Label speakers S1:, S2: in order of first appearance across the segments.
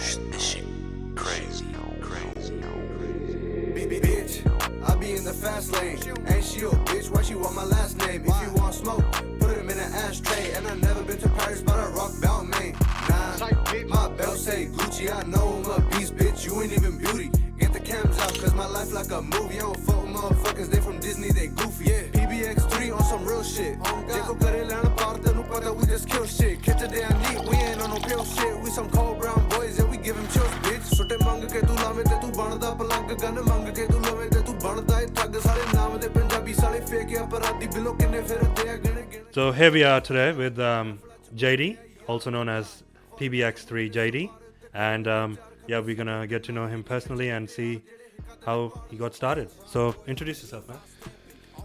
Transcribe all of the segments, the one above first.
S1: This shit crazy.
S2: Bitch, I be in the fast lane. Ain't she your bitch? Why she want my last name? If you want smoke, put him in an ashtray. And I never been to Paris, but I rock Balmain. Nah, my belt say Gucci. I know I'm a beast, bitch. You ain't even beauty. Get the cams out, cause my life like a movie. I don't fuck with motherfuckers, they from Disney, they goofy. Yeah, PBX3 on some real shit. We just kill shit. Catch a damn neat, we ain't on no pill shit. We some cold brown boys, yeah, we give him chills, bitch. Sote mang ke tu lave te tu banada palag gun mang ke tu lave te tu banada hai thug sare naam de Punjabi sare fake aparadi bilo kinne firde a gane.
S3: So here we are today with JD, also known as PBX3.JD, and yeah, we're gonna get to know him personally and see how he got started. So introduce yourself, man.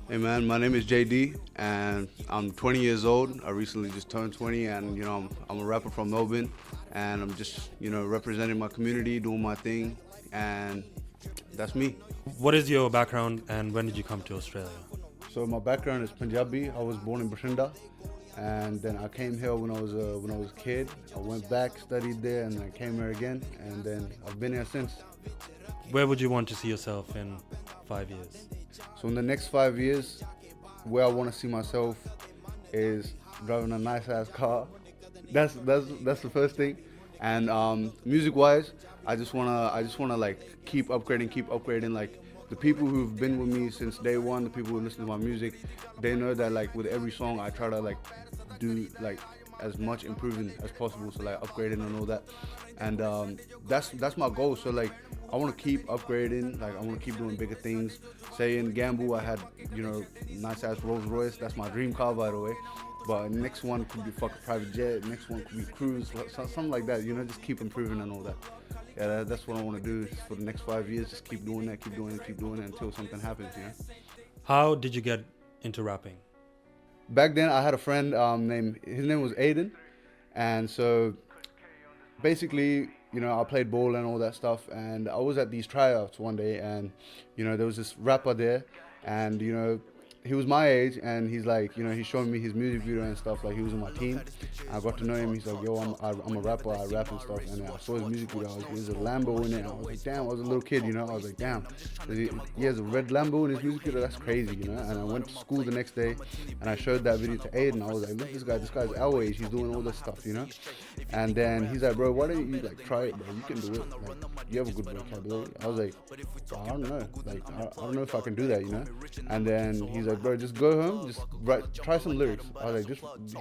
S4: Hey man, my name is JD and I'm 20 years old. I recently just turned 20 and I'm a rapper from Melbourne and I'm just representing my community, doing my thing, and that's me.
S3: What is your background and when did you come to Australia?
S4: So my background is Punjabi. I was born in Bathinda and then I came here when I was a kid. I went back, studied there, and then I came here again, and then I've been here since.
S3: Where would you want to see yourself in 5 years?
S4: So in the next 5 years, where I want to see myself is driving a nice ass car. That's the first thing. And music-wise, I just wanna like keep upgrading. Like the people who've been with me since day one, the people who listen to my music, they know that like with every song I try to like do like as much improving as possible, so like upgrading and all that. And that's my goal. So like I want to keep upgrading, like I want to keep doing bigger things. Say in Gamble I had nice ass Rolls Royce, that's my dream car by the way, but next one could be fucking private jet, next one could be cruise, something like that, just keep improving and all that. Yeah, that's what I want to do for the next 5 years, just keep doing that until something happens.
S3: How did you get into rapping?
S4: Back then I had a friend his name was Aiden, and so basically I played ball and all that stuff, and I was at these tryouts one day, and there was this rapper there, and he was my age, and he's like, he's showing me his music video and stuff, like he was on my team. I got to know him. He's like, yo, I'm a rapper, I rap and stuff, and I saw his music video. There's a Lambo in it, and I was like, damn, I was a little kid, I was like, damn, he has a red Lambo in his music video, that's crazy, and I went to school the next day, and I showed that video to Aiden. I was like, look, this guy's our age, he's doing all this stuff, and then he's like, bro, why don't you like try it, bro, you can do it, like, you have a good vocabulary. I was like, I don't know, like, I don't know if I can do that, and then he's like, bro, just go home, just try some lyrics. I was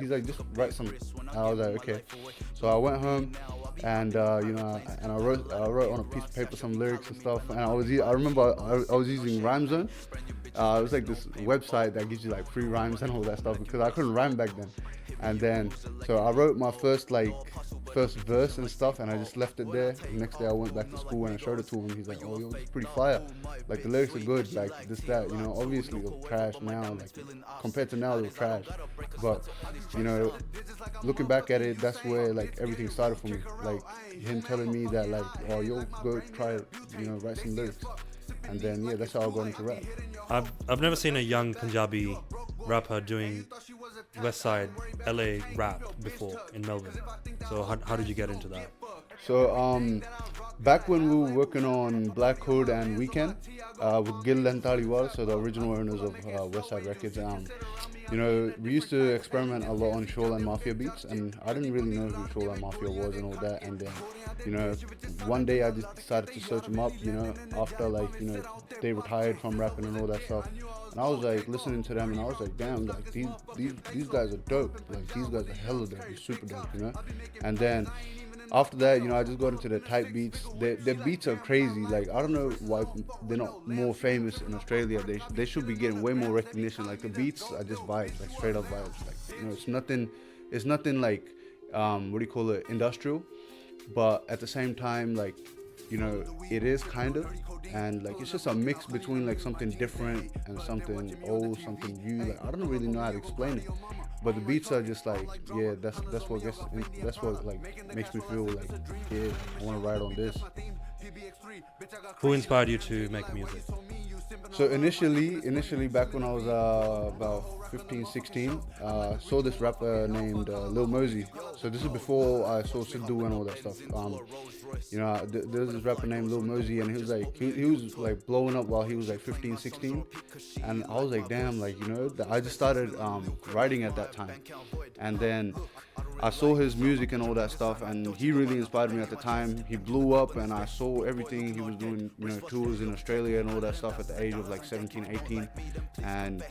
S4: like, just write some. I was like, okay. So I went home, and and I wrote on a piece of paper some lyrics and stuff. And I remember I was using RhymeZone. It was like this website that gives you like free rhymes and all that stuff, because I couldn't rhyme back then. And then so I wrote my first verse and stuff, and I just left it there. The next day I went back to school and I showed it to him. He's like, oh, yo, it's pretty fire. Like the lyrics are good, like this, that, obviously they'll trash now, like compared to now they'll trash. But, looking back at it, that's where like everything started for me. Like him telling me that like, oh, yo, go try it, write some lyrics. And then, yeah, that's how I got into rap.
S3: I've never seen a young Punjabi rapper doing West Side LA rap before in Melbourne. So how did you get into that?
S4: So back when we were working on Black Hood and Weekend with Gil and Taliwal, so the original owners of West Side Records, we used to experiment a lot on Shoreline Mafia beats, and I didn't really know who Shoreline Mafia was and all that. And then, one day I just decided to search them up, after they retired from rapping and all that stuff. And I was like listening to them, and I was like, damn, like these guys are dope. Like these guys are hella dope, they're super dope, And then after that, I just got into the type beats. Their beats are crazy. Like I don't know why they're not more famous in Australia. They should be getting way more recognition. Like the beats are just vibes, like straight up vibes. Like it's nothing like industrial, but at the same time, like it is kind of, and like it's just a mix between like something different and something old, something new. Like I don't really know how to explain it, but the beats are just like, yeah, that's what like makes me feel like, yeah, I want to ride on this.
S3: Who inspired you to make music?
S4: So initially back when I was about 15, 16, saw this rapper named Lil Mosey. So this is before I saw Sidhu and all that stuff. There's this rapper named Lil Mosey, and he was like blowing up while he was like 15, 16. And I was like, damn, like, I just started writing at that time. And then I saw his music and all that stuff, and he really inspired me at the time. He blew up, and I saw everything he was doing, tours in Australia and all that stuff at the age of like 17, 18. And,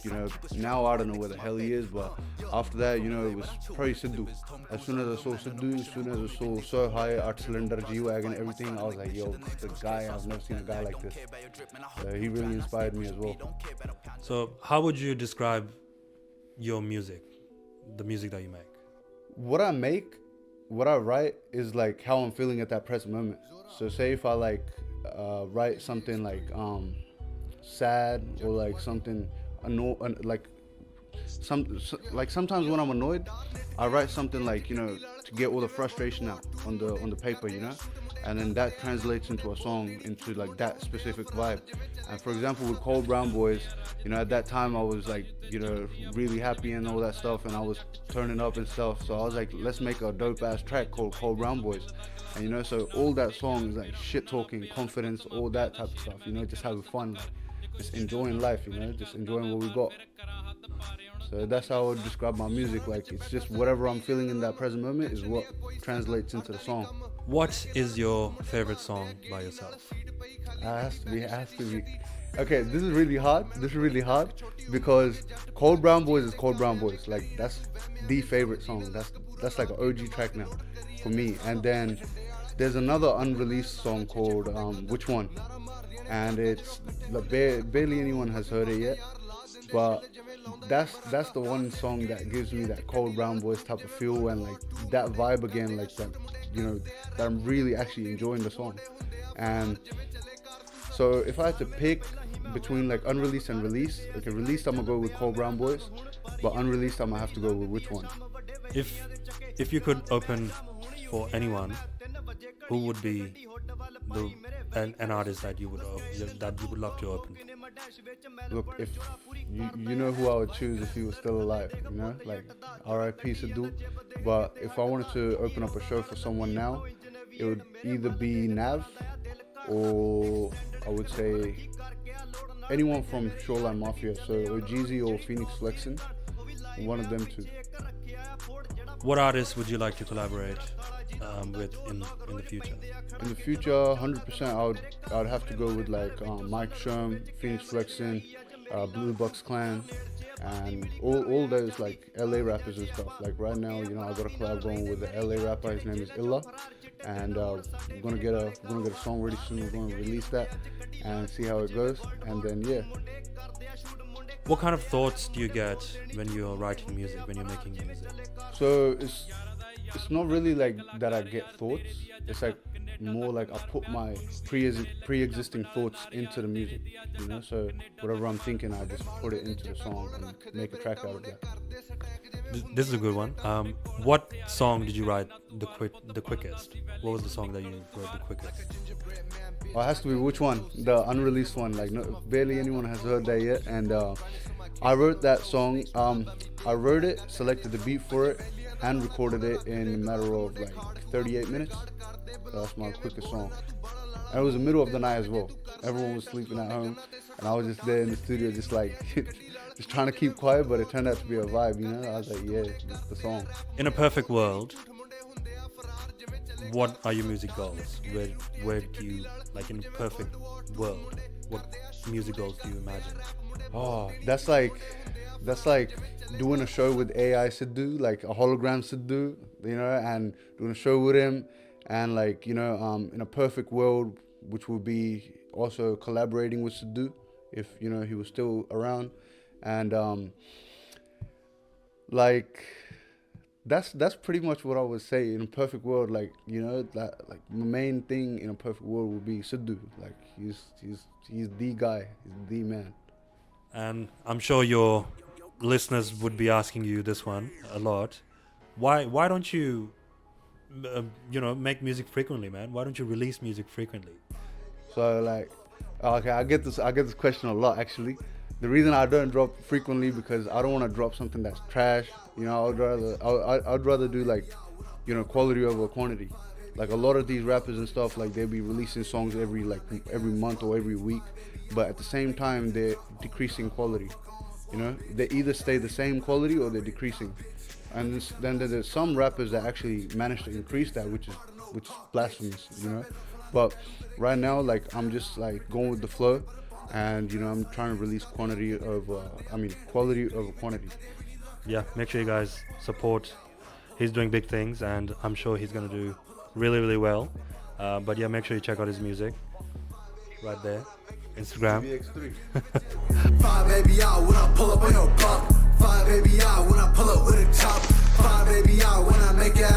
S4: now I don't know where the hell he is, but after that, it was probably Sidhu. As soon as I saw Sidhu, as soon as I saw So High, Art Cylinder, G-Wagon, everything, I was like, yo, the guy, I've never seen a guy like this. He really inspired me as well.
S3: So how would you describe your music, the music that you make?
S4: What I write is like how I'm feeling at that present moment. So say if I write something like sad or like something sometimes when I'm annoyed, I write something like to get all the frustration out on the paper, and then that translates into a song, into like that specific vibe. And for example, with Cold Brown Boys, at that time I was like, really happy and all that stuff, and I was turning up and stuff. So I was like, let's make a dope ass track called Cold Brown Boys. And so all that song is like shit talking, confidence, all that type of stuff, just having fun, just enjoying life, just enjoying what we got. So that's how I would describe my music. Like, it's just whatever I'm feeling in that present moment is what translates into the song.
S3: What is your favorite song by yourself?
S4: It has to be. Okay, this is really hard because Cold Brown Boys is Cold Brown Boys. Like, that's the favorite song. That's like an OG track now for me. And then there's another unreleased song called Which One? And it's barely anyone has heard it yet. But that's the one song that gives me that Cold Brown Boys type of feel, and like that vibe again, like that, that I'm really actually enjoying the song. And so if I had to pick between like unreleased and released, okay, released I'm gonna go with Cold Brown Boys, but unreleased I'm gonna have to go with Which One?
S3: If you could open for anyone, who would be an artist that you would love to open?
S4: Look, if you know who I would choose if he was still alive, like R.I.P. Sidhu. But if I wanted to open up a show for someone now, it would either be Nav, or I would say anyone from Shoreline Mafia, so Jeezy or Phoenix Flexin, one of them two.
S3: What artists would you like to collaborate with in the future?
S4: In the future, 100%, I would have to go with like Mike Sherm, Phoenix Flexin, Blue Bucks Clan, and all those like LA rappers and stuff. Like right now, I got a collab going with the LA rapper. His name is Illa, and we're gonna get a song ready soon. We're gonna release that and see how it goes. And then yeah.
S3: What kind of thoughts do you get when you're writing music, when you're making music?
S4: So it's not really like that I get thoughts. It's like more like I put my pre-existing thoughts into the music, So whatever I'm thinking, I just put it into the song and make a track out of that.
S3: This is a good one. What song did you write the quickest? What was the song that you wrote the quickest?
S4: Well, it has to be Which One? The unreleased one. Like barely anyone has heard that yet. And I wrote that song. I wrote it, selected the beat for it, and recorded it in a matter of like 38 minutes. So that's my quickest song. And it was the middle of the night as well. Everyone was sleeping at home, and I was just there in the studio, just like just trying to keep quiet. But it turned out to be a vibe, I was like, yeah, this is the song.
S3: In a perfect world, what are your music goals? Where do you, like, in a perfect world, what music goals do you imagine?
S4: Oh, that's like doing a show with AI Sidhu, like a hologram Sidhu, and doing a show with him, and like, in a perfect world, which would be also collaborating with Sidhu if, he was still around. And like, that's pretty much what I would say. In a perfect world, like, that, like, the main thing in a perfect world would be Sidhu. Like, he's the guy, he's the man.
S3: And I'm sure your listeners would be asking you this one a lot. Why don't you, make music frequently, man? Why don't you release music frequently?
S4: So, like, Okay, I get this question a lot actually. The reason I don't drop frequently because I don't want to drop something that's trash. You know, I'd rather do like, you know, quality over quantity. Like a lot of these rappers and stuff, like they'll be releasing songs every month or every week, but at the same time they're decreasing quality. You know, they either stay the same quality or they're decreasing. And then there's some rappers that actually manage to increase that, which is blasphemous. You know, but right now, like I'm just like going with the flow, and you know I'm trying to release quality over quantity.
S3: Yeah, make sure you guys support. He's doing big things, and I'm sure he's gonna do really, really well. But yeah, make sure you check out his music right there, Instagram.
S4: PBX3.
S2: Fire baby out when I pull up on your block. Fire baby out when I pull up with a chop. Fire baby out when I make it